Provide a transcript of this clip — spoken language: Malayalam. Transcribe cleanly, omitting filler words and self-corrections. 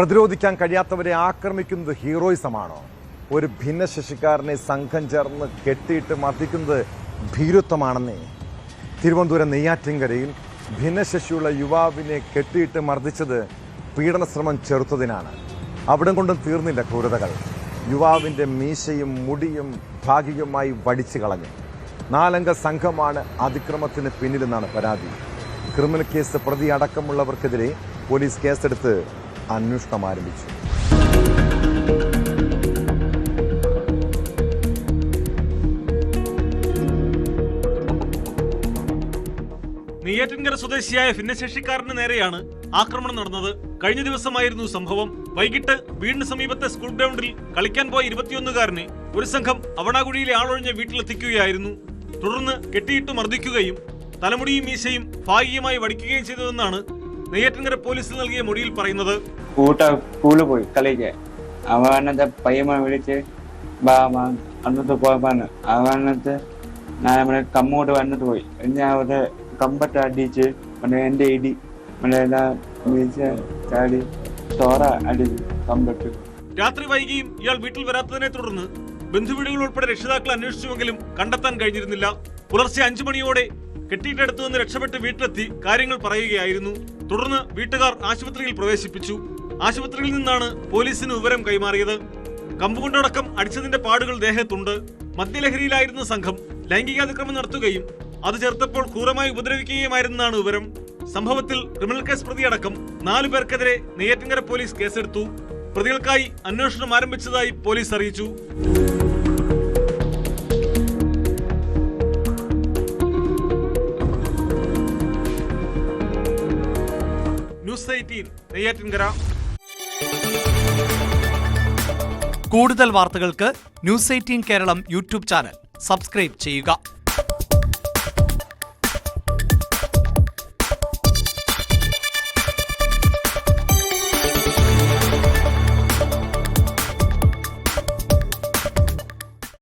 പ്രതിരോധിക്കാൻ കഴിയാത്തവരെ ആക്രമിക്കുന്നത് ഹീറോയിസമാണോ? ഒരു ഭിന്നശേഷിക്കാരനെ സംഘം ചേർന്ന് കെട്ടിയിട്ട് മർദ്ദിക്കുന്നത് ഭീരുത്വമാണെന്നേ. തിരുവനന്തപുരം നെയ്യാറ്റിൻകരയിൽ ഭിന്നശേഷിയുള്ള യുവാവിനെ കെട്ടിയിട്ട് മർദ്ദിച്ചത് പീഡനശ്രമം ചെറുത്തതിനാണ്. അവിടം കൊണ്ടും തീർന്നില്ല ക്രൂരതകൾ. യുവാവിൻ്റെ മീശയും മുടിയും ഭാഗികമായി വടിച്ചു കളഞ്ഞു. 4 അംഗ സംഘമാണ് അതിക്രമത്തിന് പിന്നിലെന്നാണ് പരാതി. ക്രിമിനൽ കേസ് പ്രതി അടക്കമുള്ളവർക്കെതിരെ പോലീസ് കേസെടുത്ത് അന്വേഷണം ആരംഭിച്ചു. നെയ്യാറ്റിൻകര സ്വദേശിയായ ഭിന്നശേഷിക്കാരന് നേരെയാണ് ആക്രമണം നടന്നത്. കഴിഞ്ഞ ദിവസമായിരുന്നു സംഭവം. വൈകിട്ട് വീടിന് സമീപത്തെ സ്കൂൾ ഗ്രൗണ്ടിൽ കളിക്കാൻ പോയ 21-കാരനെ ഒരു സംഘം അവണാകുഴിയിലെ ആളൊഴിഞ്ഞ വീട്ടിലെത്തിക്കുകയായിരുന്നു. തുടർന്ന് കെട്ടിയിട്ട് മർദ്ദിക്കുകയും തലമുടിയും മീശയും ഭാഗികമായി വടിക്കുകയും ചെയ്തതെന്നാണ് നെയ്യാറ്റിൻകര പോലീസിൽ നൽകിയ മൊഴിയിൽ പറയുന്നത്. സ്കൂളിൽ പോയി കളിക്കാൻ അവനത്തെ പയ്യമ്മ വിളിച്ച് അന്നത്തെ പോയപ്പാണ് അവനത്ത് നമ്മളെ കമ്മോട്ട് വന്നിട്ട് പോയി. ഞാൻ അവിടെ കമ്പട്ട് അടിച്ച് എന്റെ ഇടി ചാടി തോറ അടിച്ച് കമ്പട്ട്. രാത്രി വൈകിയും ഇയാൾ വീട്ടിൽ വരാത്തതിനെ തുടർന്ന് ബന്ധുവീടുകൾ ഉൾപ്പെടെ രക്ഷിതാക്കൾ അന്വേഷിച്ചുവെങ്കിലും കണ്ടെത്താൻ കഴിഞ്ഞിരുന്നില്ല. പുലർച്ചെ 5 മണിയോടെ കെട്ടിയിട്ടടുത്തു നിന്ന് രക്ഷപ്പെട്ട് വീട്ടിലെത്തി കാര്യങ്ങൾ പറയുകയായിരുന്നു. തുടർന്ന് വീട്ടുകാർ ആശുപത്രിയിൽ പ്രവേശിപ്പിച്ചു. ആശുപത്രിയിൽ നിന്നാണ് പോലീസിന് വിവരം കൈമാറിയത്. കമ്പുകൊണ്ടടക്കം അടിച്ചതിന്റെ പാടുകൾ ദേഹത്തുണ്ട്. മദ്യലഹരിയിലായിരുന്ന സംഘം ലൈംഗികാതിക്രമം നടത്തുകയും അത് ചേർത്തപ്പോൾ ക്രൂരമായി ഉപദ്രവിക്കുകയുമായിരുന്നാണ് വിവരം. സംഭവത്തിൽ ക്രിമിനൽ കേസ് പ്രതിയടക്കം 4 പേർക്കെതിരെ നെയ്യാറ്റിൻകര പോലീസ് കേസെടുത്തു. പ്രതികൾക്കായി അന്വേഷണം ആരംഭിച്ചതായി പോലീസ് അറിയിച്ചു. ന്യൂസ് 18 നെയ്യാറ്റിൻകര. കൂടുതൽ വാർത്തകൾക്ക് news 18 Keralam YouTube channel subscribe ചെയ്യുക.